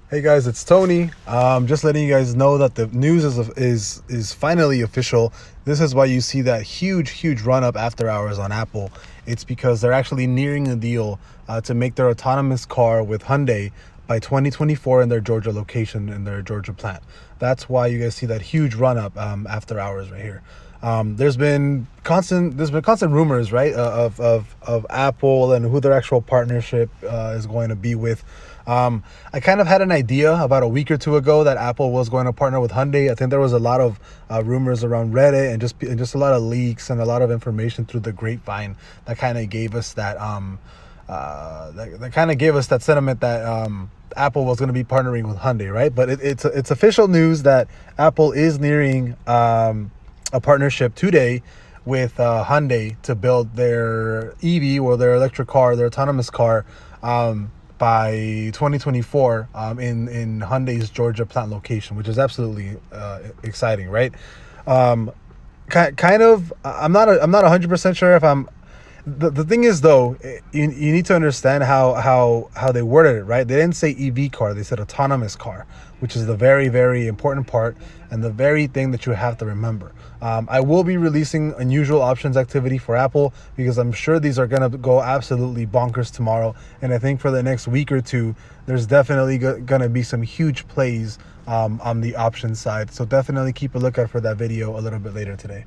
Hey guys, it's Tony. Just letting you guys know that the news is finally official. This is why you see that huge run up after hours on Apple. It's because they're actually nearing a deal to make their autonomous car with Hyundai by 2024 in their Georgia location, in their Georgia plant. That's why you guys see that huge run up after hours right here. There's been constant rumors, right, of Apple and who their actual partnership is going to be with. I kind of had an idea about a week or two ago that Apple was going to partner with Hyundai. I think there was a lot of rumors around Reddit and just a lot of leaks and a lot of information through the grapevine that kind of gave us that sentiment that Apple was going to be partnering with Hyundai, right? But it's official news that Apple is nearing a partnership today with Hyundai to build their EV, or their electric car, their autonomous car, by 2024 in Hyundai's Georgia plant location, which is absolutely exciting, right? Kind of. I'm not 100% sure if I'm. The thing is, though, you need to understand how they worded it, right? They didn't say EV car, they said autonomous car, which is the very important part and the very thing that you have to remember. I will be releasing unusual options activity for Apple because I'm sure these are going to go absolutely bonkers tomorrow. And I think for the next week or two, there's definitely going to be some huge plays on the options side. So definitely keep a lookout for that video a little bit later today.